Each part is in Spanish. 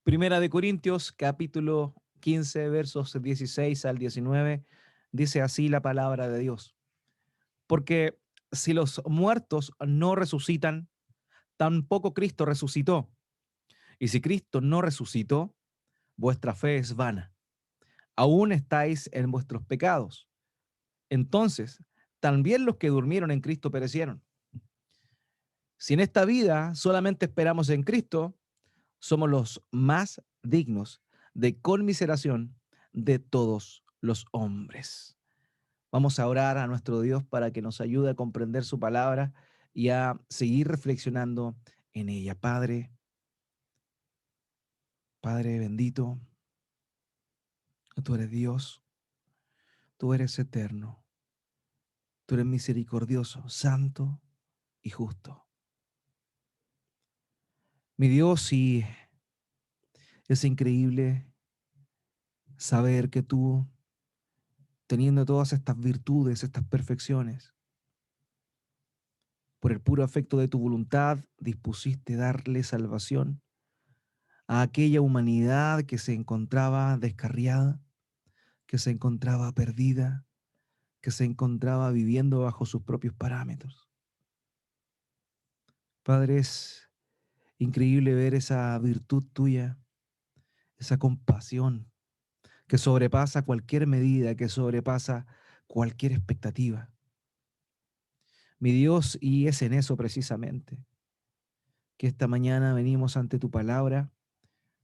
Primera de Corintios, capítulo 15, versos 16 al 19, dice así la palabra de Dios. Porque si los muertos no resucitan, tampoco Cristo resucitó. Y si Cristo no resucitó, vuestra fe es vana. Aún estáis en vuestros pecados. Entonces, también los que durmieron en Cristo perecieron. Si en esta vida solamente esperamos en Cristo, somos los más dignos de conmiseración de todos los hombres. Vamos a orar a nuestro Dios para que nos ayude a comprender su palabra y a seguir reflexionando en ella. Padre, Padre bendito, tú eres Dios, tú eres eterno, tú eres misericordioso, santo y justo. Mi Dios, y es increíble saber que tú, teniendo todas estas virtudes, estas perfecciones, por el puro afecto de tu voluntad, dispusiste darle salvación a aquella humanidad que se encontraba descarriada, que se encontraba perdida, que se encontraba viviendo bajo sus propios parámetros. Padre, es increíble ver esa virtud tuya, esa compasión que sobrepasa cualquier medida, que sobrepasa cualquier expectativa. Mi Dios, y es en eso precisamente que esta mañana venimos ante tu palabra,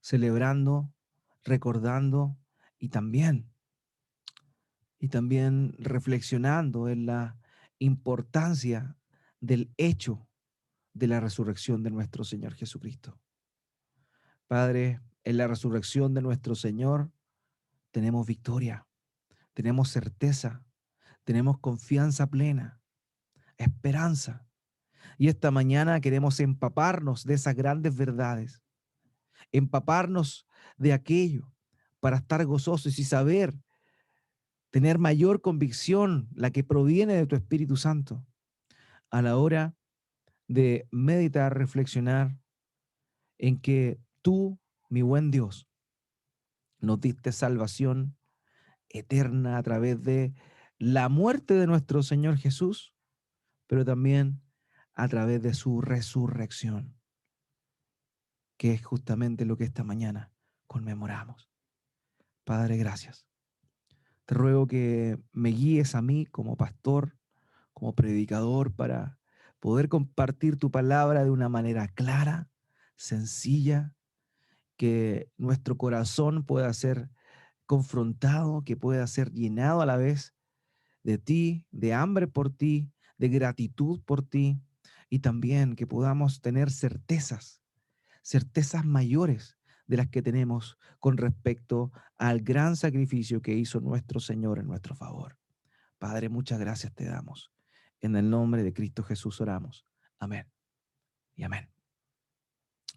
celebrando, recordando y también, y también reflexionando en la importancia del hecho de la resurrección de nuestro Señor Jesucristo. Padre, en la resurrección de nuestro Señor tenemos victoria, tenemos certeza, tenemos confianza plena, esperanza. Y esta mañana queremos empaparnos de esas grandes verdades, empaparnos de aquello para estar gozosos y saber, tener mayor convicción, la que proviene de tu Espíritu Santo, a la hora de meditar, reflexionar en que tú, mi buen Dios, nos diste salvación eterna a través de la muerte de nuestro Señor Jesús, pero también a través de su resurrección, que es justamente lo que esta mañana conmemoramos. Padre, gracias. Te ruego que me guíes a mí como pastor, como predicador, para poder compartir tu palabra de una manera clara, sencilla, que nuestro corazón pueda ser confrontado, que pueda ser llenado a la vez de ti, de hambre por ti, de gratitud por ti, y también que podamos tener certezas, certezas mayores de las que tenemos con respecto al gran sacrificio que hizo nuestro Señor en nuestro favor. Padre, muchas gracias te damos. En el nombre de Cristo Jesús oramos. Amén y amén.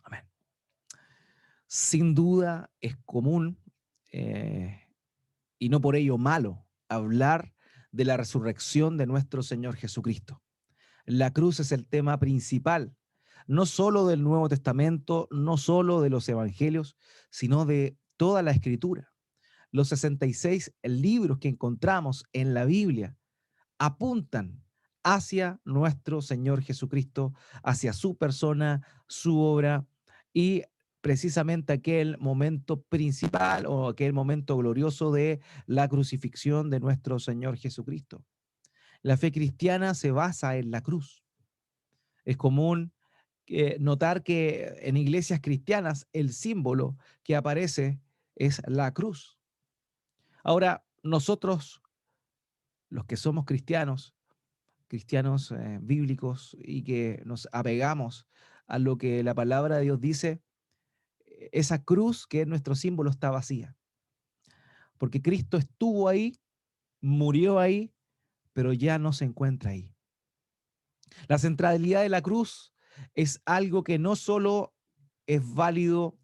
Amén. Sin duda es común eh, y no por ello malo hablar de la resurrección de nuestro Señor Jesucristo. La cruz es el tema principal, no solo del Nuevo Testamento, no solo de los Evangelios, sino de toda la Escritura. Los 66 libros que encontramos en la Biblia apuntan hacia nuestro Señor Jesucristo, hacia su persona, su obra y precisamente aquel momento principal o aquel momento glorioso de la crucifixión de nuestro Señor Jesucristo. La fe cristiana se basa en la cruz. Es común notar que en iglesias cristianas el símbolo que aparece es la cruz. Ahora, nosotros, los que somos cristianos, cristianos bíblicos y que nos apegamos a lo que la palabra de Dios dice, esa cruz que es nuestro símbolo está vacía, porque Cristo estuvo ahí, murió ahí, pero ya no se encuentra ahí. La centralidad de la cruz es algo que no solo es válido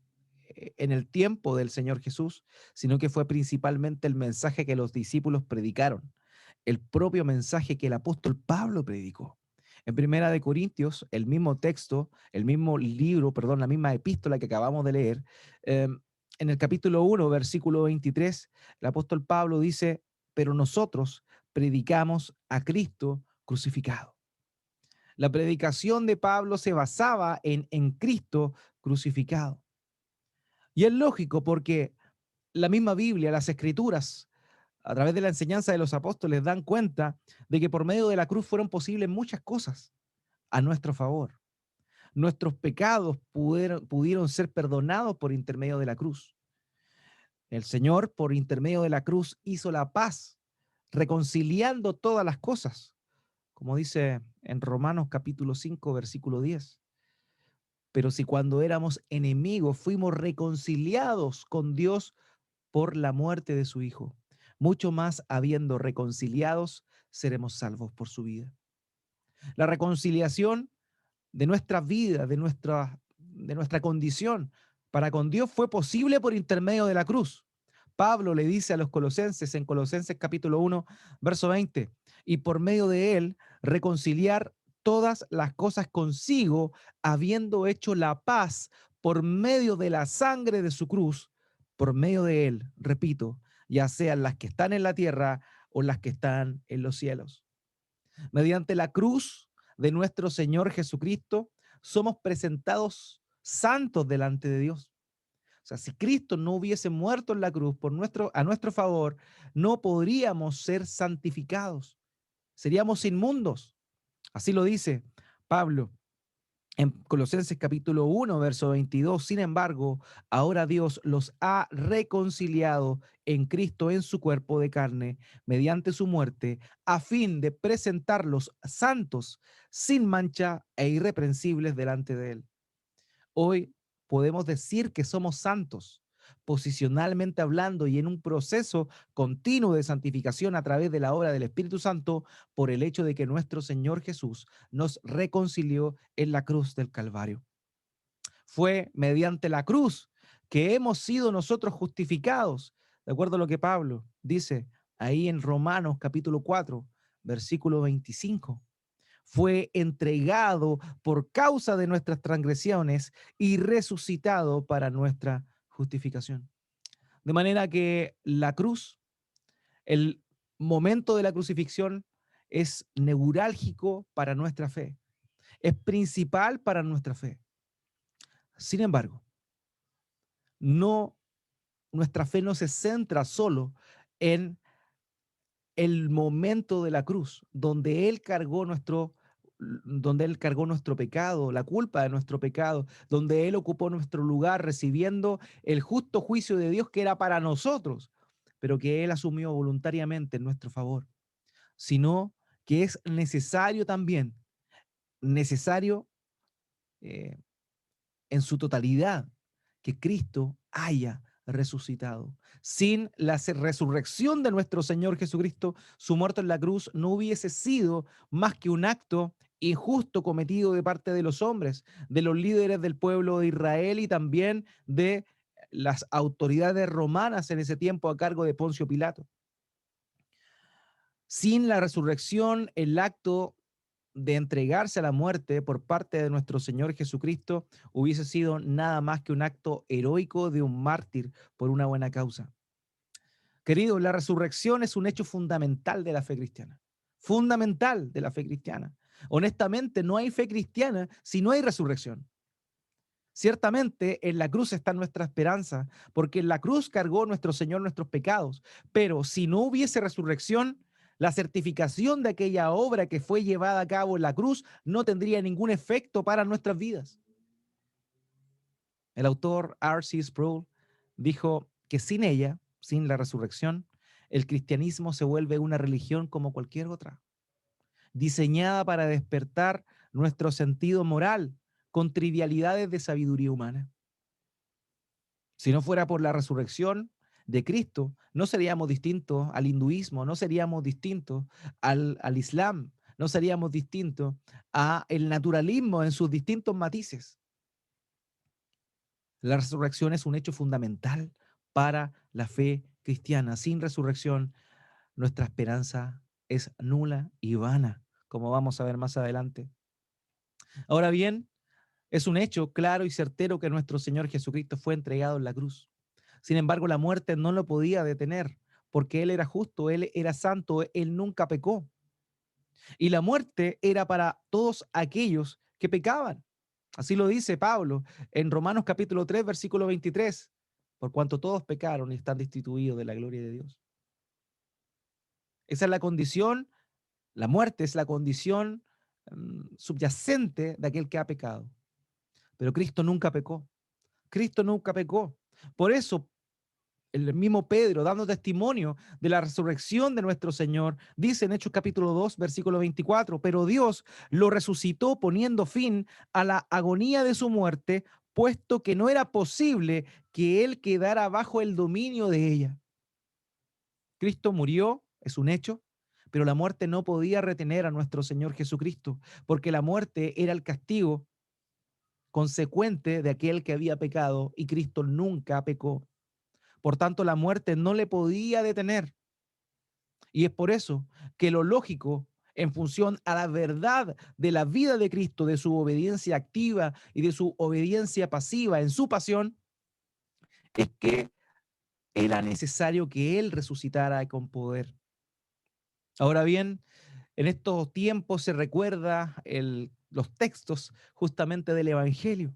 en el tiempo del Señor Jesús, sino que fue principalmente el mensaje que los discípulos predicaron, el propio mensaje que el apóstol Pablo predicó. En Primera de Corintios, el mismo texto, el mismo libro, perdón, la misma epístola que acabamos de leer, eh, en el capítulo 1, versículo 23, el apóstol Pablo dice, pero nosotros predicamos a Cristo crucificado. La predicación de Pablo se basaba en Cristo crucificado. Y es lógico porque la misma Biblia, las escrituras, a través de la enseñanza de los apóstoles, dan cuenta de que por medio de la cruz fueron posibles muchas cosas a nuestro favor. Nuestros pecados pudieron ser perdonados por intermedio de la cruz. El Señor, por intermedio de la cruz, hizo la paz, reconciliando todas las cosas, como dice en Romanos capítulo 5, versículo 10. Pero si cuando éramos enemigos fuimos reconciliados con Dios por la muerte de su Hijo, mucho más habiendo reconciliados, seremos salvos por su vida. La reconciliación de nuestra vida, de nuestra condición para con Dios fue posible por intermedio de la cruz. Pablo le dice a los colosenses en Colosenses capítulo 1, verso 20, y por medio de él reconciliar todas las cosas consigo, habiendo hecho la paz por medio de la sangre de su cruz, por medio de él, repito, ya sean las que están en la tierra o las que están en los cielos. Mediante la cruz de nuestro Señor Jesucristo, somos presentados santos delante de Dios. O sea, si Cristo no hubiese muerto en la cruz a nuestro favor, no podríamos ser santificados. Seríamos inmundos. Así lo dice Pablo en Colosenses capítulo 1, verso 22, sin embargo, ahora Dios los ha reconciliado en Cristo en su cuerpo de carne, mediante su muerte, a fin de presentarlos santos, sin mancha e irreprensibles delante de Él. Hoy podemos decir que somos santos, posicionalmente hablando y en un proceso continuo de santificación a través de la obra del Espíritu Santo por el hecho de que nuestro Señor Jesús nos reconcilió en la cruz del Calvario. Fue mediante la cruz que hemos sido nosotros justificados, de acuerdo a lo que Pablo dice ahí en Romanos capítulo 4, versículo 25. Fue entregado por causa de nuestras transgresiones y resucitado para nuestra justificación. De manera que la cruz, el momento de la crucifixión es neurálgico para nuestra fe, es principal para nuestra fe. Sin embargo, no, nuestra fe no se centra solo en el momento de la cruz, donde Él cargó nuestro pecado, la culpa de nuestro pecado, donde Él ocupó nuestro lugar, recibiendo el justo juicio de Dios que era para nosotros, pero que Él asumió voluntariamente en nuestro favor, sino que es necesario también, necesario eh, en su totalidad, que Cristo haya resucitado. Sin la resurrección de nuestro Señor Jesucristo, su muerte en la cruz no hubiese sido más que un acto injusto cometido de parte de los hombres, de los líderes del pueblo de Israel y también de las autoridades romanas en ese tiempo a cargo de Poncio Pilato. Sin la resurrección, el acto de entregarse a la muerte por parte de nuestro Señor Jesucristo hubiese sido nada más que un acto heroico de un mártir por una buena causa. Querido, la resurrección es un hecho fundamental de la fe cristiana. Fundamental de la fe cristiana. Honestamente, no hay fe cristiana si no hay resurrección. Ciertamente en la cruz está nuestra esperanza, porque en la cruz cargó nuestro Señor nuestros pecados, pero si no hubiese resurrección, la certificación de aquella obra que fue llevada a cabo en la cruz no tendría ningún efecto para nuestras vidas. El autor R.C. Sproul dijo que sin ella, sin la resurrección, el cristianismo se vuelve una religión como cualquier otra, diseñada para despertar nuestro sentido moral con trivialidades de sabiduría humana. Si no fuera por la resurrección de Cristo, no seríamos distintos al hinduismo, no seríamos distintos al islam, no seríamos distintos al naturalismo en sus distintos matices. La resurrección es un hecho fundamental para la fe cristiana. Sin resurrección, nuestra esperanza es nula y vana, como vamos a ver más adelante. Ahora bien, es un hecho claro y certero que nuestro Señor Jesucristo fue entregado en la cruz. Sin embargo, la muerte no lo podía detener, porque Él era justo, Él era santo, Él nunca pecó. Y la muerte era para todos aquellos que pecaban. Así lo dice Pablo en Romanos capítulo 3, versículo 23, por cuanto todos pecaron y están destituidos de la gloria de Dios. Esa es la condición, la muerte es la condición subyacente de aquel que ha pecado. Pero Cristo nunca pecó. Cristo nunca pecó. Por eso el mismo Pedro, dando testimonio de la resurrección de nuestro Señor, dice en Hechos capítulo 2, versículo 24, pero Dios lo resucitó poniendo fin a la agonía de su muerte, puesto que no era posible que él quedara bajo el dominio de ella. Cristo murió, es un hecho, pero la muerte no podía retener a nuestro Señor Jesucristo, porque la muerte era el castigo consecuente de aquel que había pecado y Cristo nunca pecó. Por tanto, la muerte no le podía detener. Y es por eso que lo lógico, en función a la verdad de la vida de Cristo, de su obediencia activa y de su obediencia pasiva en su pasión, es que era necesario que Él resucitara con poder. Ahora bien, en estos tiempos se recuerda los textos justamente del Evangelio,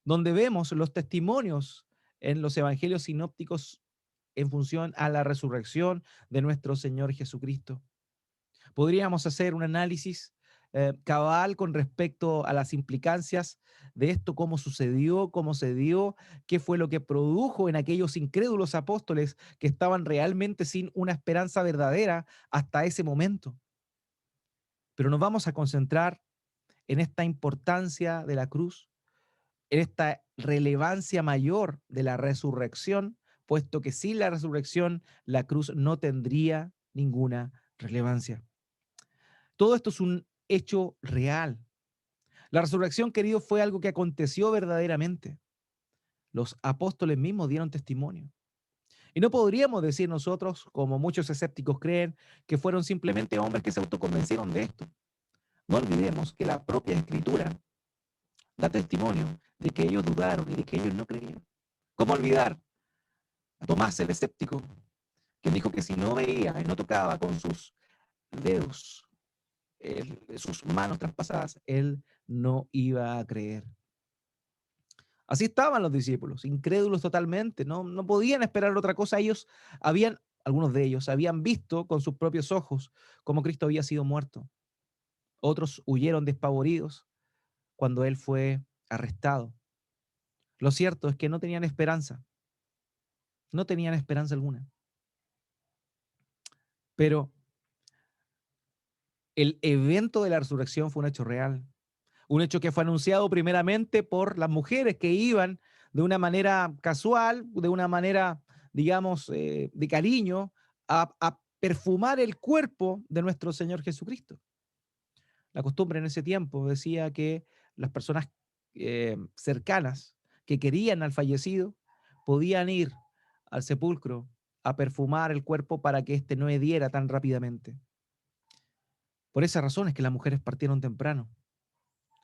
donde vemos los testimonios en los evangelios sinópticos en función a la resurrección de nuestro Señor Jesucristo. Podríamos hacer un análisis cabal con respecto a las implicancias de esto, cómo sucedió, cómo se dio, qué fue lo que produjo en aquellos incrédulos apóstoles que estaban realmente sin una esperanza verdadera hasta ese momento. Pero nos vamos a concentrar en esta importancia de la cruz, en esta relevancia mayor de la resurrección, puesto que sin la resurrección la cruz no tendría ninguna relevancia. Todo esto es un hecho real. La resurrección, querido, fue algo que aconteció verdaderamente. Los apóstoles mismos dieron testimonio. Y no podríamos decir nosotros, como muchos escépticos creen, que fueron simplemente hombres que se autoconvencieron de esto. No olvidemos que la propia escritura da testimonio de que ellos dudaron y de que ellos no creían. ¿Cómo olvidar a Tomás el escéptico, que dijo que si no veía y no tocaba con sus dedos sus manos traspasadas, él no iba a creer? Así estaban los discípulos, incrédulos totalmente, no podían esperar otra cosa. Algunos de ellos habían visto con sus propios ojos cómo Cristo había sido muerto. Otros huyeron despavoridos cuando él fue arrestado. Lo cierto es que no tenían esperanza, no tenían esperanza alguna. Pero el evento de la resurrección fue un hecho real, un hecho que fue anunciado primeramente por las mujeres que iban de una manera casual, de una manera, digamos, de cariño, a perfumar el cuerpo de nuestro Señor Jesucristo. La costumbre en ese tiempo decía que las personas cercanas que querían al fallecido podían ir al sepulcro a perfumar el cuerpo para que éste no hediera tan rápidamente. Por esa razón es que las mujeres partieron temprano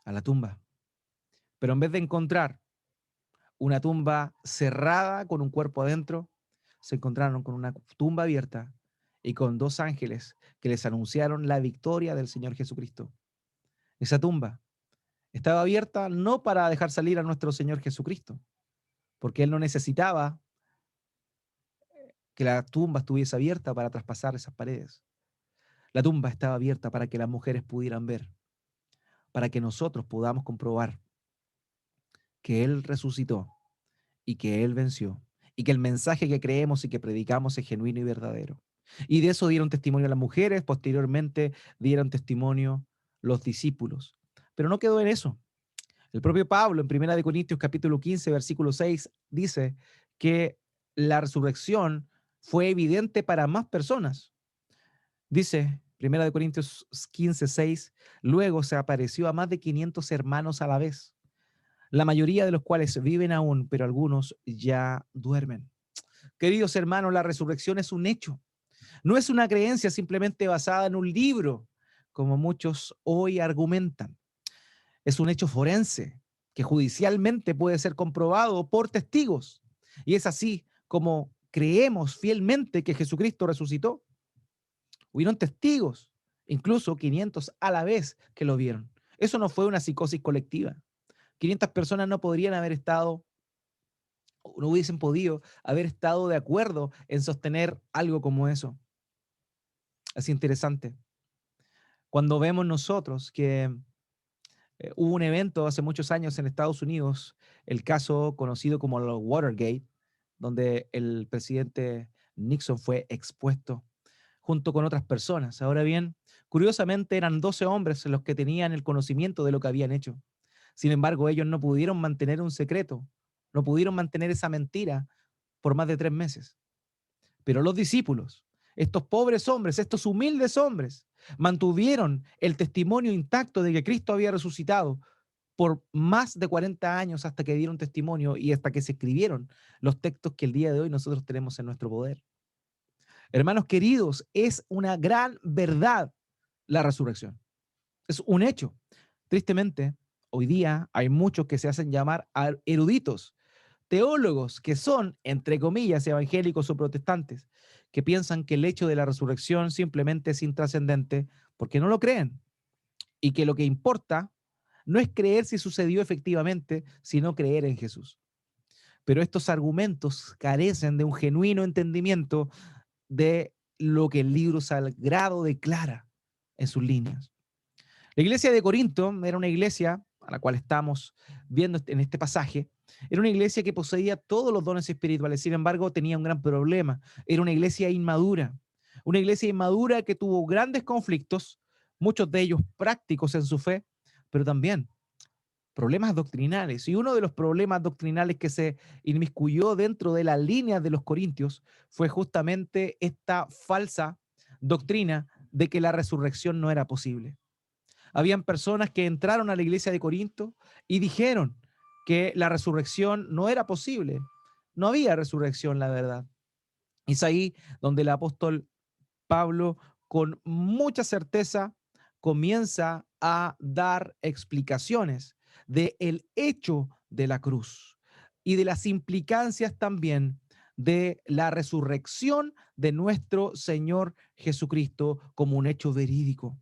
a la tumba. Pero en vez de encontrar una tumba cerrada con un cuerpo adentro, se encontraron con una tumba abierta y con dos ángeles que les anunciaron la victoria del Señor Jesucristo. Esa tumba estaba abierta no para dejar salir a nuestro Señor Jesucristo, porque Él no necesitaba que la tumba estuviese abierta para traspasar esas paredes. La tumba estaba abierta para que las mujeres pudieran ver, para que nosotros podamos comprobar que Él resucitó y que Él venció, y que el mensaje que creemos y que predicamos es genuino y verdadero. Y de eso dieron testimonio las mujeres, posteriormente dieron testimonio los discípulos. Pero no quedó en eso. El propio Pablo en 1 Corintios capítulo 15, versículo 6, dice que la resurrección fue evidente para más personas. Dice 1 Corintios 15, 6, luego se apareció a más de 500 hermanos a la vez, la mayoría de los cuales viven aún, pero algunos ya duermen. Queridos hermanos, la resurrección es un hecho, no es una creencia simplemente basada en un libro, como muchos hoy argumentan. Es un hecho forense que judicialmente puede ser comprobado por testigos. Y es así como creemos fielmente que Jesucristo resucitó. Hubieron testigos, incluso 500 a la vez que lo vieron. Eso no fue una psicosis colectiva. 500 personas no podrían haber estado, no hubiesen podido haber estado de acuerdo en sostener algo como eso. Es interesante. Cuando vemos nosotros que hubo un evento hace muchos años en Estados Unidos, el caso conocido como el Watergate, donde el presidente Nixon fue expuesto junto con otras personas. Ahora bien, curiosamente eran 12 hombres los que tenían el conocimiento de lo que habían hecho. Sin embargo, ellos no pudieron mantener un secreto, no pudieron mantener esa mentira por más de 3 meses. Pero los discípulos, estos pobres hombres, estos humildes hombres, mantuvieron el testimonio intacto de que Cristo había resucitado por más de 40 años hasta que dieron testimonio y hasta que se escribieron los textos que el día de hoy nosotros tenemos en nuestro poder. Hermanos queridos, es una gran verdad la resurrección. Es un hecho. Tristemente, hoy día hay muchos que se hacen llamar eruditos, teólogos que son, entre comillas, evangélicos o protestantes, que piensan que el hecho de la resurrección simplemente es intrascendente porque no lo creen y que lo que importa no es creer si sucedió efectivamente, sino creer en Jesús. Pero estos argumentos carecen de un genuino entendimiento de lo que el libro sagrado declara en sus líneas. La iglesia de Corinto era una iglesia a la cual estamos viendo en este pasaje. Era una iglesia que poseía todos los dones espirituales, sin embargo tenía un gran problema. Era una iglesia inmadura que tuvo grandes conflictos, muchos de ellos prácticos en su fe, pero también problemas doctrinales. Y uno de los problemas doctrinales que se inmiscuyó dentro de las líneas de los corintios fue justamente esta falsa doctrina de que la resurrección no era posible. Habían personas que entraron a la iglesia de Corinto y dijeron que la resurrección no era posible. No había resurrección, la verdad. Y es ahí donde el apóstol Pablo, con mucha certeza, comienza a dar explicaciones del hecho de la cruz y de las implicancias también de la resurrección de nuestro Señor Jesucristo como un hecho verídico.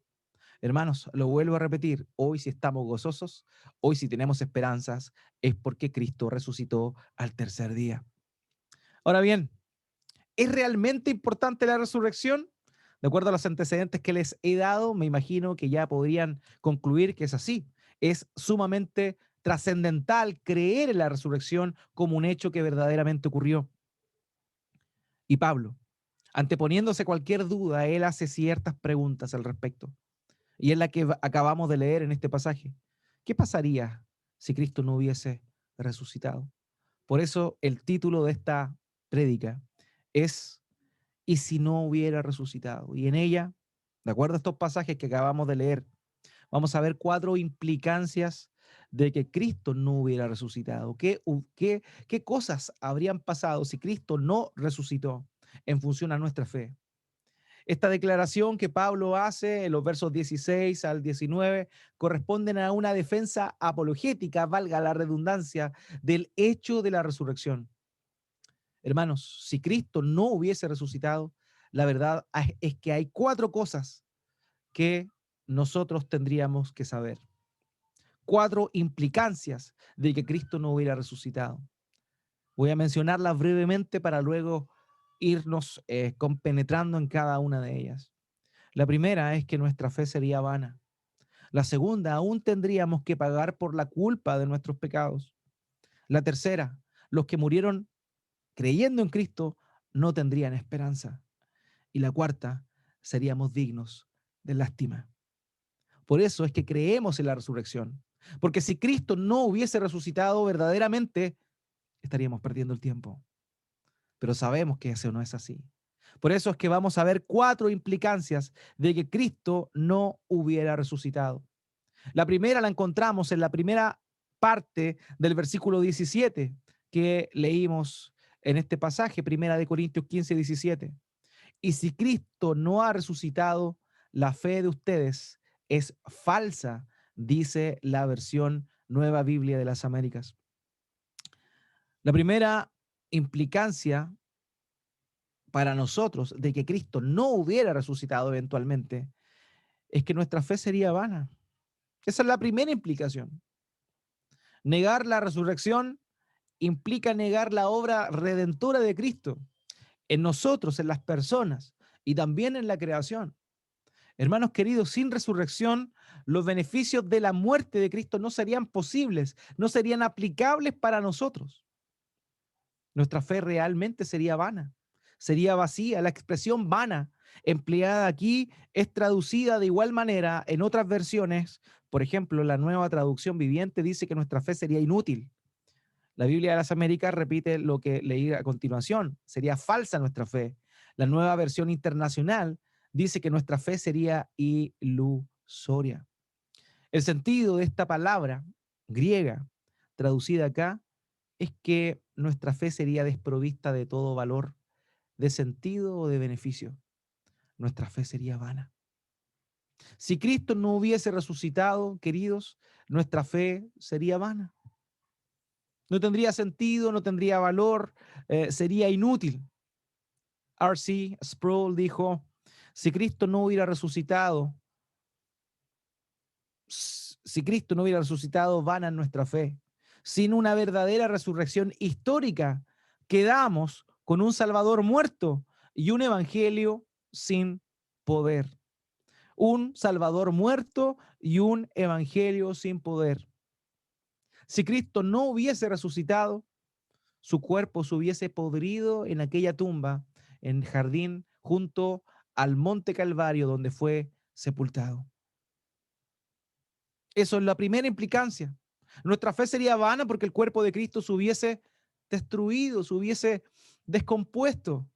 Hermanos, lo vuelvo a repetir, hoy si estamos gozosos, hoy si tenemos esperanzas, es porque Cristo resucitó al tercer día. Ahora bien, ¿es realmente importante la resurrección? De acuerdo a los antecedentes que les he dado, me imagino que ya podrían concluir que es así. Es sumamente trascendental creer en la resurrección como un hecho que verdaderamente ocurrió. Y Pablo, anteponiéndose cualquier duda, él hace ciertas preguntas al respecto. Y es la que acabamos de leer en este pasaje. ¿Qué pasaría si Cristo no hubiese resucitado? Por eso el título de esta prédica es ¿y si no hubiera resucitado? Y en ella, de acuerdo a estos pasajes que acabamos de leer, vamos a ver 4 implicancias de que Cristo no hubiera resucitado. ¿Qué cosas habrían pasado si Cristo no resucitó en función a nuestra fe? Esta declaración que Pablo hace en los versos 16 al 19 corresponden a una defensa apologética, valga la redundancia, del hecho de la resurrección. Hermanos, si Cristo no hubiese resucitado, la verdad es que hay 4 cosas que nosotros tendríamos que saber. 4 implicancias de que Cristo no hubiera resucitado. Voy a mencionarlas brevemente para luego irnos compenetrando en cada una de ellas. La primera es que nuestra fe sería vana. La segunda, aún tendríamos que pagar por la culpa de nuestros pecados. La tercera, los que murieron creyendo en Cristo no tendrían esperanza. Y la cuarta, seríamos dignos de lástima. Por eso es que creemos en la resurrección. Porque si Cristo no hubiese resucitado verdaderamente, estaríamos perdiendo el tiempo. Pero sabemos que eso no es así. Por eso es que vamos a ver 4 implicancias de que Cristo no hubiera resucitado. La primera la encontramos en la primera parte del versículo 17 que leímos en este pasaje, primera de Corintios 15, 17. Y si Cristo no ha resucitado, la fe de ustedes es falsa, dice la versión Nueva Biblia de las Américas. La primera implicancia para nosotros de que Cristo no hubiera resucitado eventualmente es que nuestra fe sería vana. Esa es la primera implicación. Negar la resurrección implica negar la obra redentora de Cristo en nosotros, en las personas y también en la creación. Hermanos queridos, sin resurrección, los beneficios de la muerte de Cristo no serían posibles, no serían aplicables para nosotros. Nuestra fe realmente sería vana, sería vacía. La expresión vana empleada aquí es traducida de igual manera en otras versiones. Por ejemplo, la Nueva Traducción Viviente dice que nuestra fe sería inútil. La Biblia de las Américas repite lo que leí a continuación. Sería falsa nuestra fe. La Nueva Versión Internacional dice que nuestra fe sería ilusoria. El sentido de esta palabra griega traducida acá es que nuestra fe sería desprovista de todo valor, de sentido o de beneficio. Nuestra fe sería vana. Si Cristo no hubiese resucitado, queridos, nuestra fe sería vana. No tendría sentido, no tendría valor, sería inútil. R.C. Sproul dijo, si Cristo no hubiera resucitado, si Cristo no hubiera resucitado, vana nuestra fe. Sin una verdadera resurrección histórica, quedamos con un Salvador muerto y un evangelio sin poder. Un Salvador muerto y un evangelio sin poder. Si Cristo no hubiese resucitado, su cuerpo se hubiese podrido en aquella tumba, en el jardín, junto al monte Calvario, donde fue sepultado. Eso es la primera implicancia. Nuestra fe sería vana porque el cuerpo de Cristo se hubiese destruido, se hubiese descompuesto.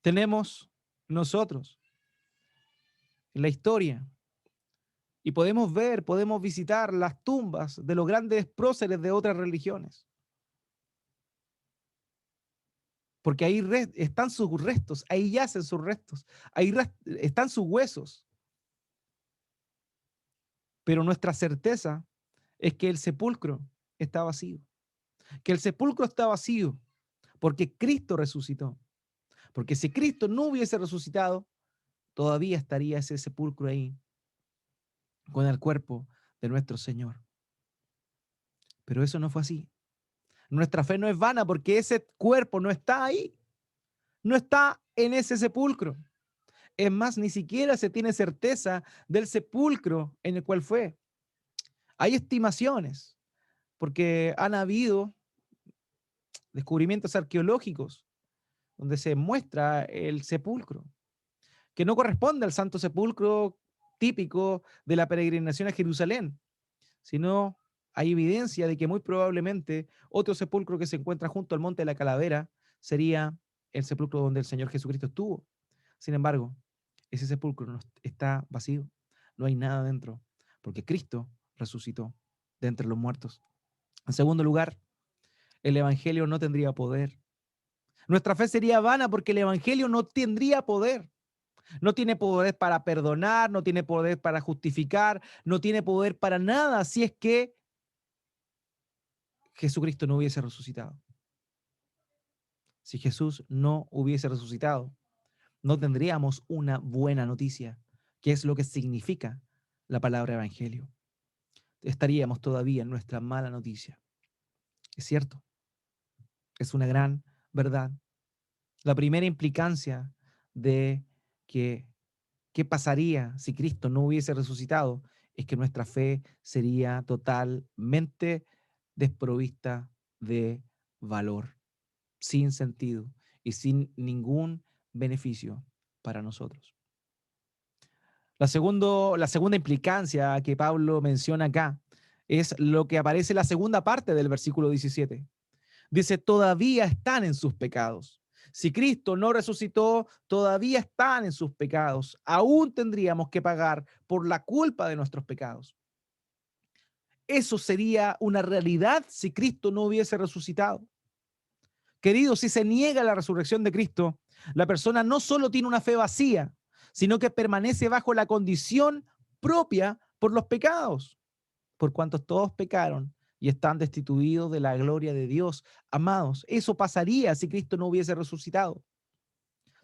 Tenemos nosotros en la historia y podemos ver, podemos visitar las tumbas de los grandes próceres de otras religiones. Porque ahí están sus restos, ahí yacen sus restos, ahí están sus huesos. Pero nuestra certeza es que el sepulcro está vacío, que el sepulcro está vacío porque Cristo resucitó. Porque si Cristo no hubiese resucitado, todavía estaría ese sepulcro ahí con el cuerpo de nuestro Señor. Pero eso no fue así. Nuestra fe no es vana porque ese cuerpo no está ahí, no está en ese sepulcro. Es más, ni siquiera se tiene certeza del sepulcro en el cual fue. Hay estimaciones, porque han habido descubrimientos arqueológicos donde se muestra el sepulcro, que no corresponde al Santo Sepulcro típico de la peregrinación a Jerusalén, sino hay evidencia de que muy probablemente otro sepulcro que se encuentra junto al Monte de la Calavera sería el sepulcro donde el Señor Jesucristo estuvo. Sin embargo, ese sepulcro no está vacío, no hay nada dentro, porque Cristo resucitó de entre los muertos. En segundo lugar, el Evangelio no tendría poder. Nuestra fe sería vana porque el Evangelio no tendría poder. No tiene poder para perdonar, no tiene poder para justificar, no tiene poder para nada si es que Jesucristo no hubiese resucitado. Si Jesús no hubiese resucitado, no tendríamos una buena noticia, que es lo que significa la palabra evangelio. Estaríamos todavía en nuestra mala noticia. Es cierto, es una gran verdad. La primera implicancia de que qué pasaría si Cristo no hubiese resucitado es que nuestra fe sería totalmente desprovista de valor, sin sentido y sin ningún beneficio para nosotros. La segunda implicancia que Pablo menciona acá es lo que aparece en la segunda parte del versículo 17. Dice, todavía están en sus pecados. Si Cristo no resucitó, todavía están en sus pecados. Aún tendríamos que pagar por la culpa de nuestros pecados. Eso sería una realidad si Cristo no hubiese resucitado. Queridos, si se niega la resurrección de Cristo, la persona no solo tiene una fe vacía, sino que permanece bajo la condición propia por los pecados, por cuantos todos pecaron y están destituidos de la gloria de Dios. Amados, eso pasaría si Cristo no hubiese resucitado.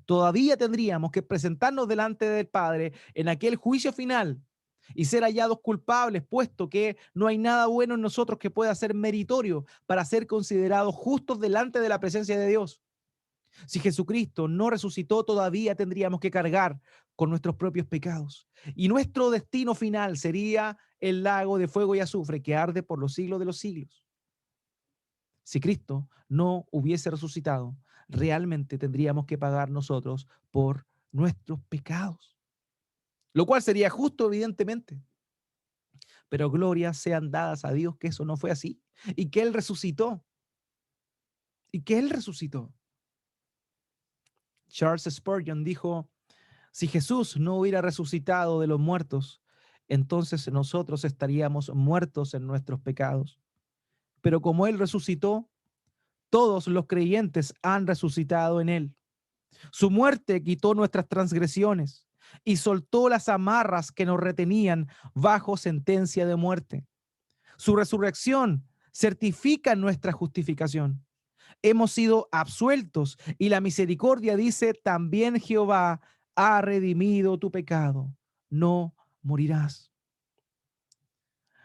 Todavía tendríamos que presentarnos delante del Padre en aquel juicio final y ser hallados culpables, puesto que no hay nada bueno en nosotros que pueda ser meritorio para ser considerados justos delante de la presencia de Dios. Si Jesucristo no resucitó, todavía tendríamos que cargar con nuestros propios pecados. Y nuestro destino final sería el lago de fuego y azufre que arde por los siglos de los siglos. Si Cristo no hubiese resucitado, realmente tendríamos que pagar nosotros por nuestros pecados, lo cual sería justo, evidentemente. Pero glorias sean dadas a Dios que eso no fue así y que Él resucitó. Y que Él resucitó. Charles Spurgeon dijo, si Jesús no hubiera resucitado de los muertos, entonces nosotros estaríamos muertos en nuestros pecados. Pero como Él resucitó, todos los creyentes han resucitado en Él. Su muerte quitó nuestras transgresiones y soltó las amarras que nos retenían bajo sentencia de muerte. Su resurrección certifica nuestra justificación. Hemos sido absueltos y la misericordia dice, también Jehová ha redimido tu pecado. No morirás.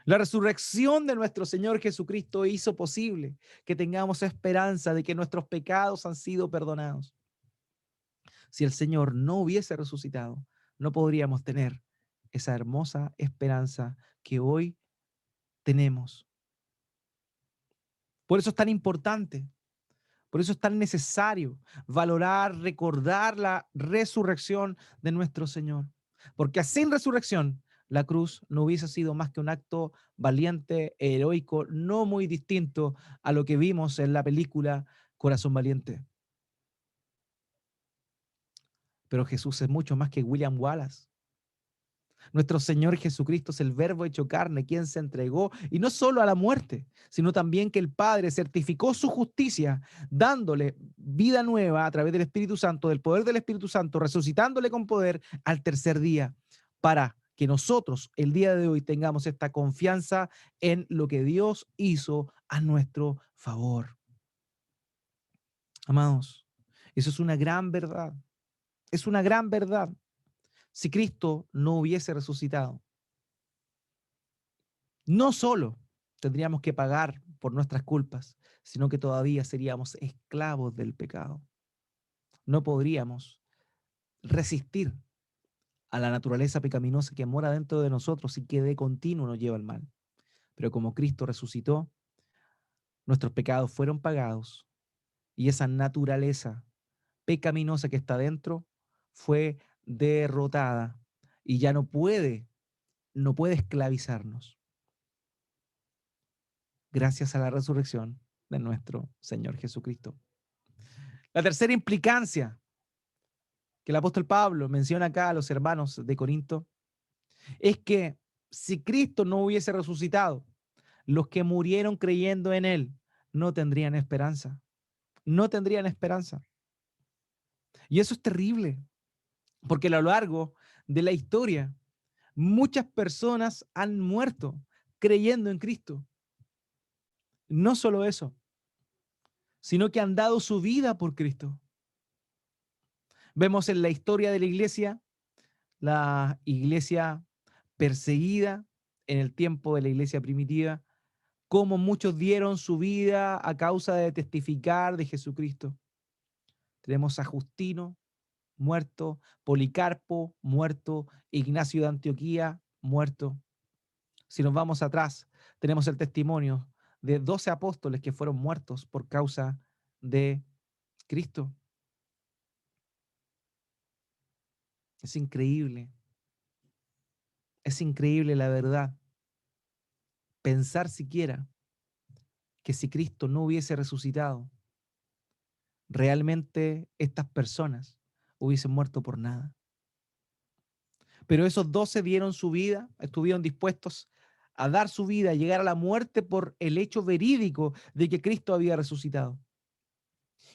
La resurrección de nuestro Señor Jesucristo hizo posible que tengamos esperanza de que nuestros pecados han sido perdonados. Si el Señor no hubiese resucitado, no podríamos tener esa hermosa esperanza que hoy tenemos. Por eso es tan importante, por eso es tan necesario valorar, recordar la resurrección de nuestro Señor. Porque sin resurrección, la cruz no hubiese sido más que un acto valiente, heroico, no muy distinto a lo que vimos en la película Corazón Valiente. Pero Jesús es mucho más que William Wallace. Nuestro Señor Jesucristo es el Verbo hecho carne, quien se entregó, y no solo a la muerte, sino también que el Padre certificó su justicia, dándole vida nueva a través del Espíritu Santo, del poder del Espíritu Santo, resucitándole con poder al tercer día, para que nosotros el día de hoy tengamos esta confianza en lo que Dios hizo a nuestro favor. Amados, eso es una gran verdad. Es una gran verdad. Si Cristo no hubiese resucitado, no solo tendríamos que pagar por nuestras culpas, sino que todavía seríamos esclavos del pecado. No podríamos resistir a la naturaleza pecaminosa que mora dentro de nosotros y que de continuo nos lleva al mal. Pero como Cristo resucitó, nuestros pecados fueron pagados y esa naturaleza pecaminosa que está dentro fue derrotada y ya no puede esclavizarnos, gracias a la resurrección de nuestro Señor Jesucristo. La tercera implicancia que el apóstol Pablo menciona acá a los hermanos de Corinto es que si Cristo no hubiese resucitado, los que murieron creyendo en Él no tendrían esperanza. No tendrían esperanza. Y eso es terrible, porque a lo largo de la historia, muchas personas han muerto creyendo en Cristo. No solo eso, sino que han dado su vida por Cristo. Vemos en la historia de la iglesia perseguida en el tiempo de la iglesia primitiva, cómo muchos dieron su vida a causa de testificar de Jesucristo. Tenemos a Justino, muerto, Policarpo, muerto, Ignacio de Antioquía, muerto. Si nos vamos atrás, tenemos el testimonio de 12 apóstoles que fueron muertos por causa de Cristo. Es increíble. Es increíble la verdad. Pensar siquiera que si Cristo no hubiese resucitado, realmente estas personas hubiesen muerto por nada. Pero esos 12 dieron su vida, estuvieron dispuestos a dar su vida, a llegar a la muerte por el hecho verídico de que Cristo había resucitado.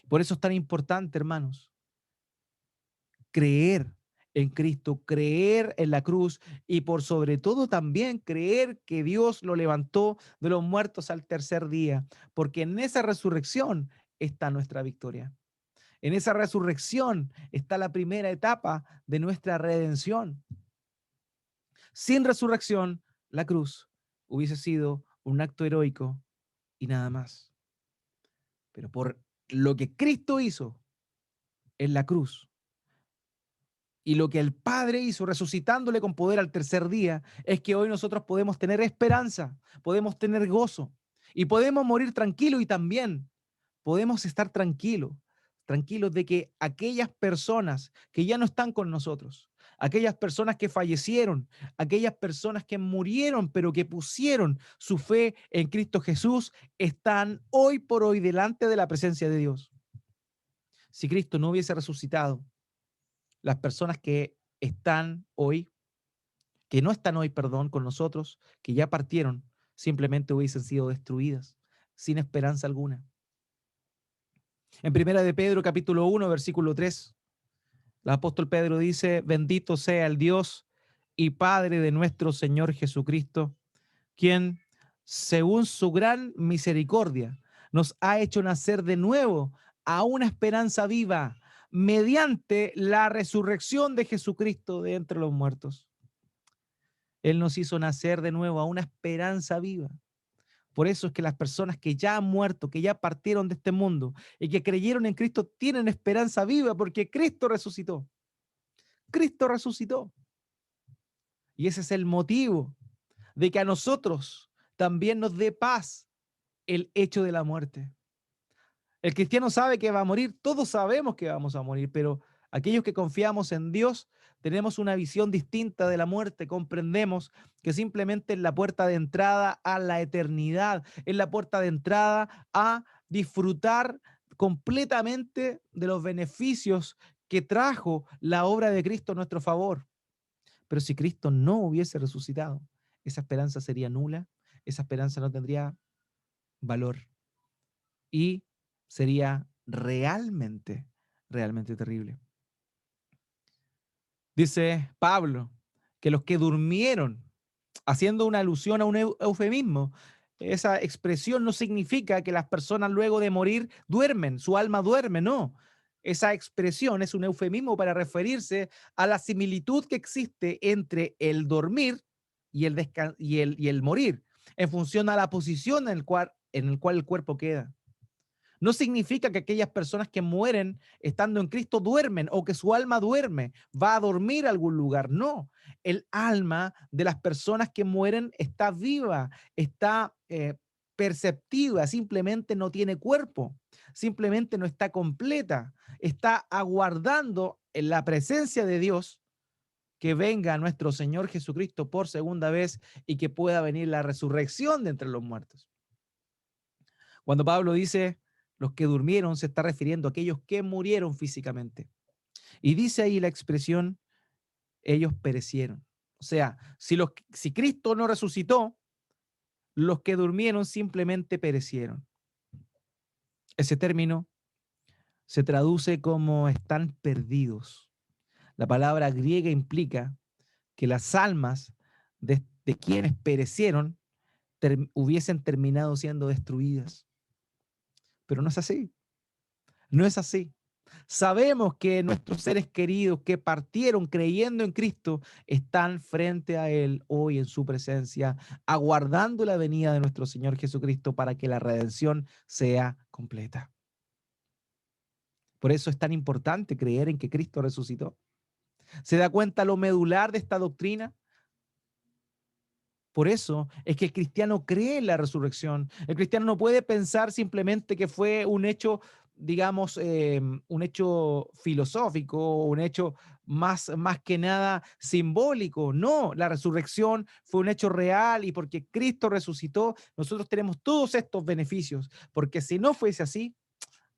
Por eso es tan importante, hermanos, creer en Cristo, creer en la cruz y por sobre todo también creer que Dios lo levantó de los muertos al tercer día, porque en esa resurrección está nuestra victoria. En esa resurrección está la primera etapa de nuestra redención. Sin resurrección, la cruz hubiese sido un acto heroico y nada más. Pero por lo que Cristo hizo en la cruz y lo que el Padre hizo resucitándole con poder al tercer día, es que hoy nosotros podemos tener esperanza, podemos tener gozo y podemos morir tranquilos y también podemos estar tranquilos, tranquilos de que aquellas personas que ya no están con nosotros, aquellas personas que fallecieron, aquellas personas que murieron, pero que pusieron su fe en Cristo Jesús, están hoy por hoy delante de la presencia de Dios. Si Cristo no hubiese resucitado, las personas que están hoy, que no están hoy, perdón, con nosotros, que ya partieron, simplemente hubiesen sido destruidas, sin esperanza alguna. En primera de Pedro, capítulo 1, versículo 3, el apóstol Pedro dice: bendito sea el Dios y Padre de nuestro Señor Jesucristo, quien, según su gran misericordia, nos ha hecho nacer de nuevo a una esperanza viva mediante la resurrección de Jesucristo de entre los muertos. Él nos hizo nacer de nuevo a una esperanza viva. Por eso es que las personas que ya han muerto, que ya partieron de este mundo y que creyeron en Cristo tienen esperanza viva porque Cristo resucitó. Cristo resucitó. Y ese es el motivo de que a nosotros también nos dé paz el hecho de la muerte. El cristiano sabe que va a morir, todos sabemos que vamos a morir, pero aquellos que confiamos en Dios tenemos una visión distinta de la muerte, comprendemos que simplemente es la puerta de entrada a la eternidad, es la puerta de entrada a disfrutar completamente de los beneficios que trajo la obra de Cristo a nuestro favor. Pero si Cristo no hubiese resucitado, esa esperanza sería nula, esa esperanza no tendría valor y sería realmente, realmente terrible. Dice Pablo que los que durmieron, haciendo una alusión a un eufemismo, esa expresión no significa que las personas luego de morir duermen, su alma duerme, no. Esa expresión es un eufemismo para referirse a la similitud que existe entre el dormir y el morir, en función a la posición en el cual el cuerpo queda. No significa que aquellas personas que mueren estando en Cristo duermen o que su alma duerme, va a dormir a algún lugar. No, el alma de las personas que mueren está viva, está perceptiva, simplemente no tiene cuerpo, simplemente no está completa, está aguardando en la presencia de Dios que venga nuestro Señor Jesucristo por segunda vez y que pueda venir la resurrección de entre los muertos. Cuando Pablo dice los que durmieron, se está refiriendo a aquellos que murieron físicamente. Y dice ahí la expresión, ellos perecieron. O sea, si Cristo no resucitó, los que durmieron simplemente perecieron. Ese término se traduce como están perdidos. La palabra griega implica que las almas de quienes perecieron hubiesen terminado siendo destruidas. Pero no es así. No es así. Sabemos que nuestros seres queridos que partieron creyendo en Cristo están frente a Él hoy en su presencia, aguardando la venida de nuestro Señor Jesucristo para que la redención sea completa. Por eso es tan importante creer en que Cristo resucitó. ¿Se da cuenta lo medular de esta doctrina? Por eso es que el cristiano cree en la resurrección. El cristiano no puede pensar simplemente que fue un hecho, digamos, un hecho filosófico, un hecho más que nada simbólico. No, la resurrección fue un hecho real y porque Cristo resucitó, nosotros tenemos todos estos beneficios. Porque si no fuese así,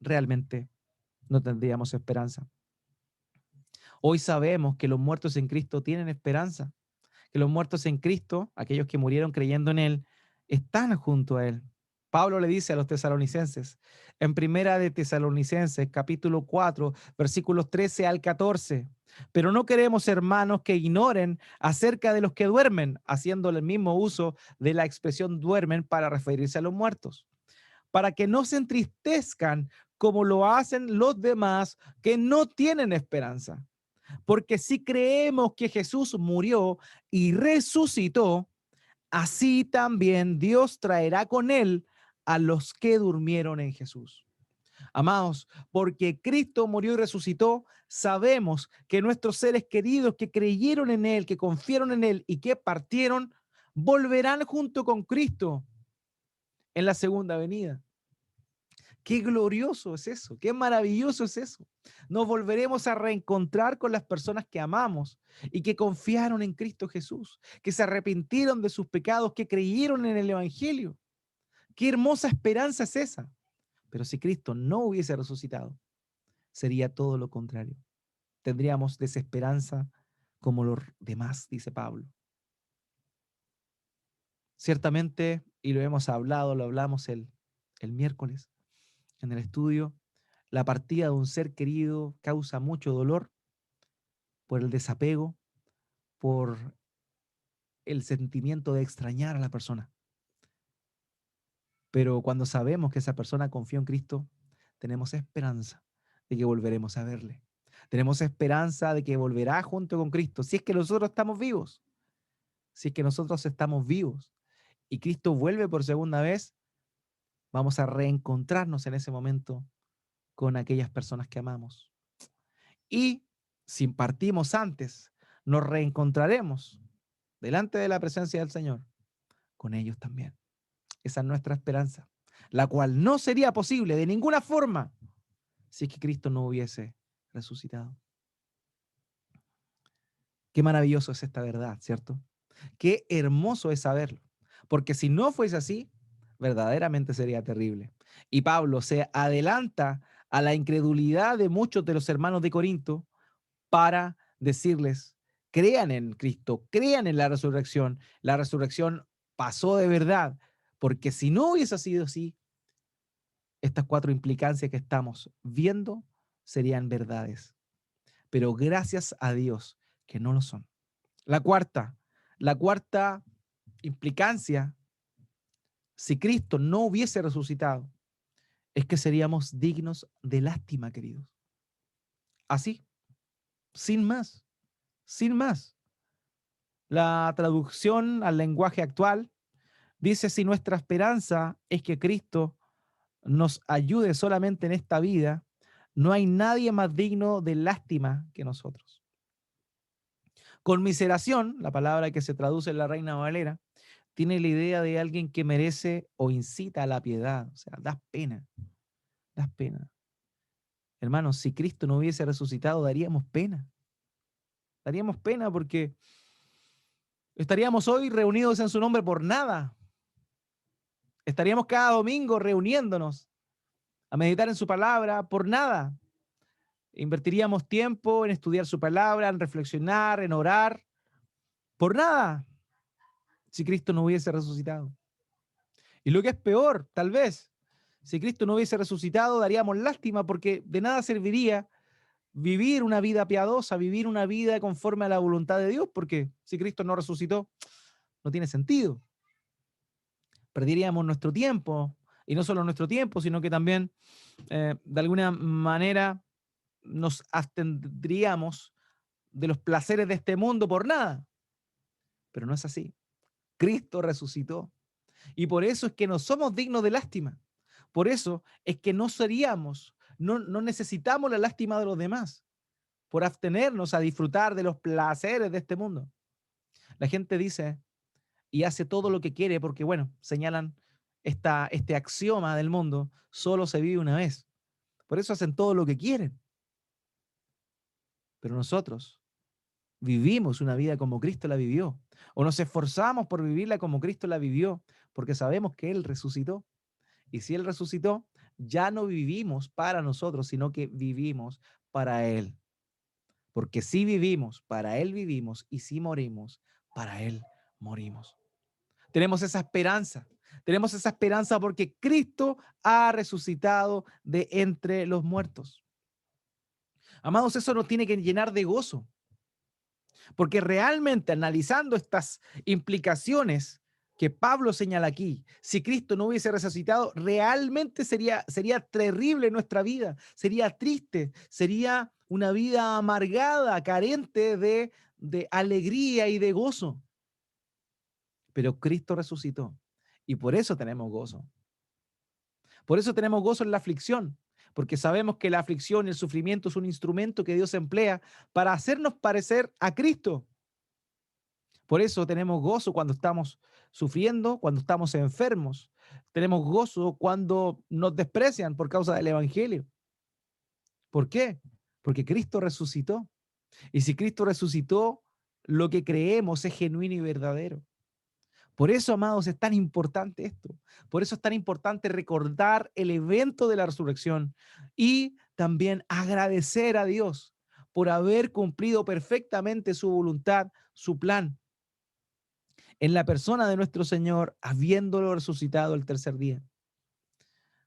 realmente no tendríamos esperanza. Hoy sabemos que los muertos en Cristo tienen esperanza, que los muertos en Cristo, aquellos que murieron creyendo en Él, están junto a Él. Pablo le dice a los tesalonicenses, en primera de Tesalonicenses, capítulo 4, versículos 13 al 14, Pero no queremos, hermanos, que ignoren acerca de los que duermen, haciendo el mismo uso de la expresión duermen para referirse a los muertos, para que no se entristezcan como lo hacen los demás que no tienen esperanza. Porque si creemos que Jesús murió y resucitó, así también Dios traerá con él a los que durmieron en Jesús. Amados, porque Cristo murió y resucitó, sabemos que nuestros seres queridos que creyeron en Él, que confiaron en Él y que partieron, volverán junto con Cristo en la segunda venida. Qué glorioso es eso, qué maravilloso es eso. Nos volveremos a reencontrar con las personas que amamos y que confiaron en Cristo Jesús, que se arrepintieron de sus pecados, que creyeron en el Evangelio. Qué hermosa esperanza es esa. Pero si Cristo no hubiese resucitado, sería todo lo contrario. Tendríamos desesperanza como los demás, dice Pablo. Ciertamente, y lo hemos hablado, lo hablamos el miércoles en el estudio, la partida de un ser querido causa mucho dolor por el desapego, por el sentimiento de extrañar a la persona. Pero cuando sabemos que esa persona confió en Cristo, tenemos esperanza de que volveremos a verle. Tenemos esperanza de que volverá junto con Cristo, si es que nosotros estamos vivos. Si es que nosotros estamos vivos y Cristo vuelve por segunda vez, vamos a reencontrarnos en ese momento con aquellas personas que amamos. Y si partimos antes, nos reencontraremos delante de la presencia del Señor con ellos también. Esa es nuestra esperanza, la cual no sería posible de ninguna forma si es que Cristo no hubiese resucitado. Qué maravilloso es esta verdad, ¿cierto? Qué hermoso es saberlo, porque si no fuese así, verdaderamente sería terrible. Y Pablo se adelanta a la incredulidad de muchos de los hermanos de Corinto para decirles, crean en Cristo, crean en la resurrección pasó de verdad, porque si no hubiese sido así, estas cuatro implicancias que estamos viendo serían verdades. Pero gracias a Dios que no lo son. La cuarta implicancia, si Cristo no hubiese resucitado, es que seríamos dignos de lástima, queridos. Así, sin más, sin más. La traducción al lenguaje actual dice, si nuestra esperanza es que Cristo nos ayude solamente en esta vida, no hay nadie más digno de lástima que nosotros. Conmiseración, la palabra que se traduce en la Reina Valera, tiene la idea de alguien que merece o incita a la piedad, o sea, das pena, das pena. Hermanos, si Cristo no hubiese resucitado, daríamos pena porque estaríamos hoy reunidos en su nombre por nada, estaríamos cada domingo reuniéndonos a meditar en su palabra por nada, invertiríamos tiempo en estudiar su palabra, en reflexionar, en orar, por nada, si Cristo no hubiese resucitado. Y lo que es peor, tal vez, si Cristo no hubiese resucitado, daríamos lástima porque de nada serviría vivir una vida piadosa, vivir una vida conforme a la voluntad de Dios, porque si Cristo no resucitó, no tiene sentido. Perderíamos nuestro tiempo, y no solo nuestro tiempo, sino que también, de alguna manera, nos abstendríamos de los placeres de este mundo por nada. Pero no es así. Cristo resucitó. Y por eso es que no somos dignos de lástima. Por eso es que no necesitamos la lástima de los demás, por abstenernos a disfrutar de los placeres de este mundo. La gente dice y hace todo lo que quiere porque, bueno, señalan este axioma del mundo, solo se vive una vez. Por eso hacen todo lo que quieren. Pero nosotros vivimos una vida como Cristo la vivió, o nos esforzamos por vivirla como Cristo la vivió, porque sabemos que Él resucitó. Y si Él resucitó, ya no vivimos para nosotros, sino que vivimos para Él. Porque si vivimos, para Él vivimos, y si morimos, para Él morimos. Tenemos esa esperanza porque Cristo ha resucitado de entre los muertos. Amados, eso nos tiene que llenar de gozo, porque realmente analizando estas implicaciones que Pablo señala aquí, si Cristo no hubiese resucitado, realmente sería terrible nuestra vida, sería triste, sería una vida amargada, carente de alegría y de gozo. Pero Cristo resucitó y por eso tenemos gozo. Por eso tenemos gozo en la aflicción, porque sabemos que la aflicción y el sufrimiento es un instrumento que Dios emplea para hacernos parecer a Cristo. Por eso tenemos gozo cuando estamos sufriendo, cuando estamos enfermos. Tenemos gozo cuando nos desprecian por causa del Evangelio. ¿Por qué? Porque Cristo resucitó. Y si Cristo resucitó, lo que creemos es genuino y verdadero. Por eso, amados, es tan importante esto. Por eso es tan importante recordar el evento de la resurrección y también agradecer a Dios por haber cumplido perfectamente su voluntad, su plan, en la persona de nuestro Señor, habiéndolo resucitado el tercer día.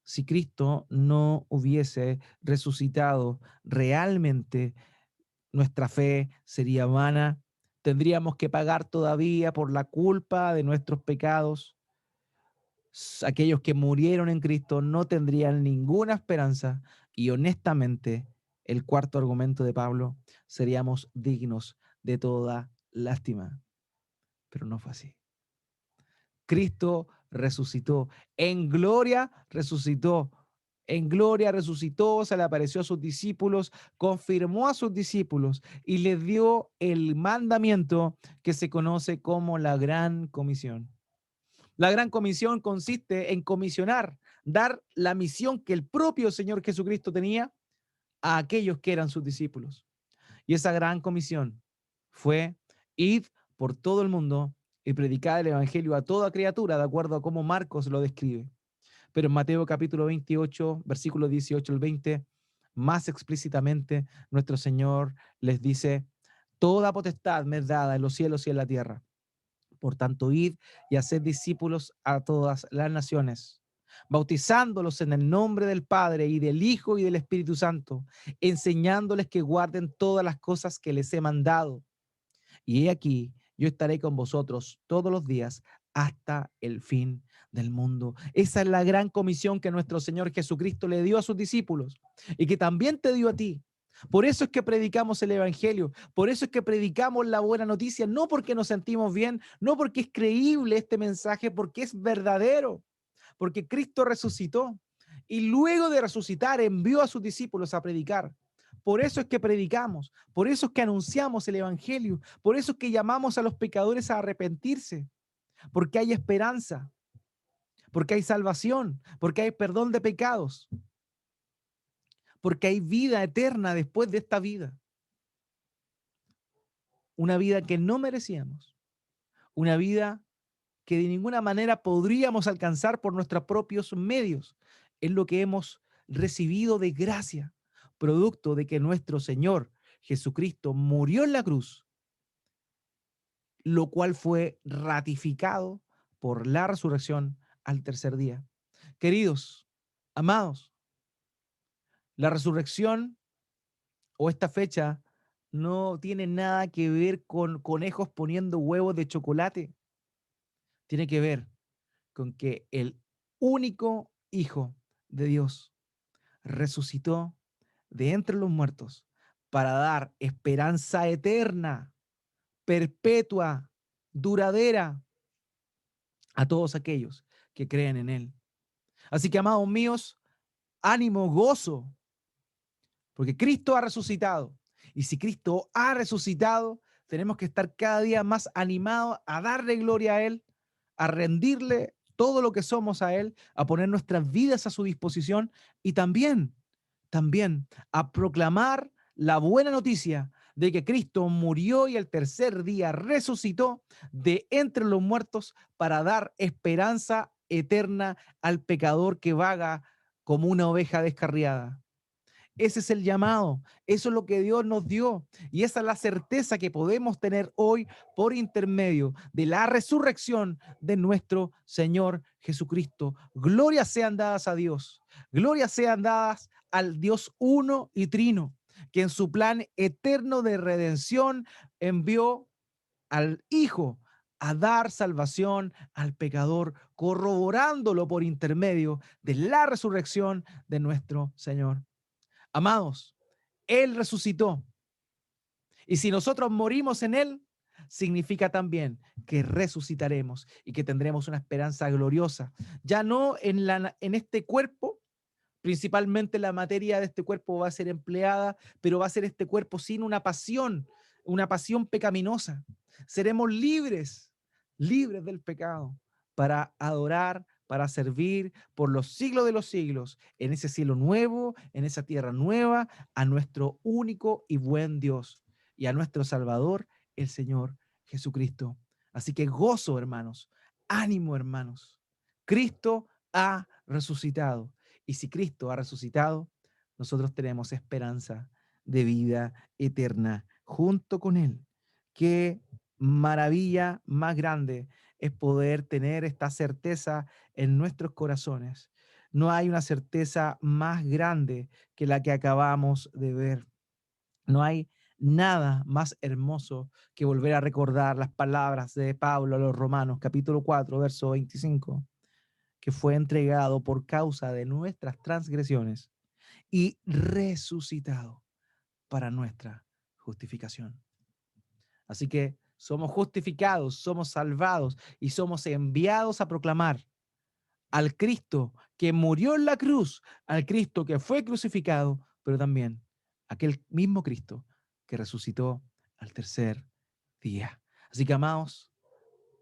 Si Cristo no hubiese resucitado realmente, nuestra fe sería vana. Tendríamos que pagar todavía por la culpa de nuestros pecados. Aquellos que murieron en Cristo no tendrían ninguna esperanza y honestamente, el cuarto argumento de Pablo, seríamos dignos de toda lástima. Pero no fue así. Cristo resucitó, en gloria resucitó, se le apareció a sus discípulos, confirmó a sus discípulos y les dio el mandamiento que se conoce como la Gran Comisión. La Gran Comisión consiste en comisionar, dar la misión que el propio Señor Jesucristo tenía a aquellos que eran sus discípulos. Y esa Gran Comisión fue id por todo el mundo y predicar el Evangelio a toda criatura, de acuerdo a cómo Marcos lo describe. Pero en Mateo capítulo 28, versículos 18 al 20, más explícitamente, nuestro Señor les dice, toda potestad me es dada en los cielos y en la tierra. Por tanto, id y haced discípulos a todas las naciones, bautizándolos en el nombre del Padre y del Hijo y del Espíritu Santo, enseñándoles que guarden todas las cosas que les he mandado. Y he aquí, yo estaré con vosotros todos los días hasta el fin del mundo. Esa es la gran comisión que nuestro Señor Jesucristo le dio a sus discípulos y que también te dio a ti. Por eso es que predicamos el Evangelio, por eso es que predicamos la buena noticia, no porque nos sentimos bien, no porque es creíble este mensaje, porque es verdadero, porque Cristo resucitó y luego de resucitar envió a sus discípulos a predicar. Por eso es que predicamos, por eso es que anunciamos el Evangelio, por eso es que llamamos a los pecadores a arrepentirse, porque hay esperanza, porque hay salvación, porque hay perdón de pecados, porque hay vida eterna después de esta vida. Una vida que no merecíamos, una vida que de ninguna manera podríamos alcanzar por nuestros propios medios. Es lo que hemos recibido de gracia, producto de que nuestro Señor Jesucristo murió en la cruz, lo cual fue ratificado por la resurrección al tercer día. Queridos, amados, la resurrección o esta fecha no tiene nada que ver con conejos poniendo huevos de chocolate. Tiene que ver con que el único Hijo de Dios resucitó de entre los muertos para dar esperanza eterna, perpetua, duradera a todos aquellos que creen en Él. Así que, amados míos, ánimo, gozo, porque Cristo ha resucitado. Y si Cristo ha resucitado, tenemos que estar cada día más animados a darle gloria a Él, a rendirle todo lo que somos a Él, a poner nuestras vidas a su disposición y también a proclamar la buena noticia de que Cristo murió y el tercer día resucitó de entre los muertos para dar esperanza eterna al pecador que vaga como una oveja descarriada. Ese es el llamado, eso es lo que Dios nos dio y esa es la certeza que podemos tener hoy por intermedio de la resurrección de nuestro Señor Jesucristo. Glorias sean dadas a Dios, glorias sean dadas al Dios uno y trino, que en su plan eterno de redención envió al Hijo a dar salvación al pecador, corroborándolo por intermedio de la resurrección de nuestro Señor. Amados, Él resucitó. Y si nosotros morimos en Él, significa también que resucitaremos y que tendremos una esperanza gloriosa, ya no en este cuerpo. Principalmente la materia de este cuerpo va a ser empleada, pero va a ser este cuerpo sin una pasión pecaminosa. Seremos libres, libres del pecado, para adorar, para servir por los siglos de los siglos, en ese cielo nuevo, en esa tierra nueva, a nuestro único y buen Dios y a nuestro Salvador, el Señor Jesucristo. Así que gozo, hermanos, ánimo, hermanos. Cristo ha resucitado. Y si Cristo ha resucitado, nosotros tenemos esperanza de vida eterna junto con Él. Qué maravilla más grande es poder tener esta certeza en nuestros corazones. No hay una certeza más grande que la que acabamos de ver. No hay nada más hermoso que volver a recordar las palabras de Pablo a los Romanos, capítulo 4, verso 25, que fue entregado por causa de nuestras transgresiones y resucitado para nuestra justificación. Así que somos justificados, somos salvados y somos enviados a proclamar al Cristo que murió en la cruz, al Cristo que fue crucificado, pero también aquel mismo Cristo que resucitó al tercer día. Así que, amados,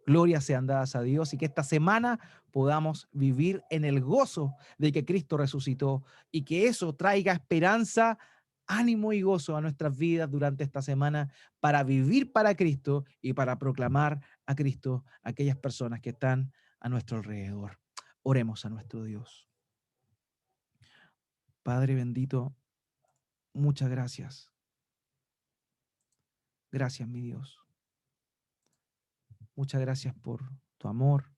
glorias sean dadas a Dios y que esta semana podamos vivir en el gozo de que Cristo resucitó y que eso traiga esperanza, ánimo y gozo a nuestras vidas durante esta semana para vivir para Cristo y para proclamar a Cristo a aquellas personas que están a nuestro alrededor. Oremos a nuestro Dios. Padre bendito, muchas gracias. Gracias, mi Dios. Muchas gracias por tu amor.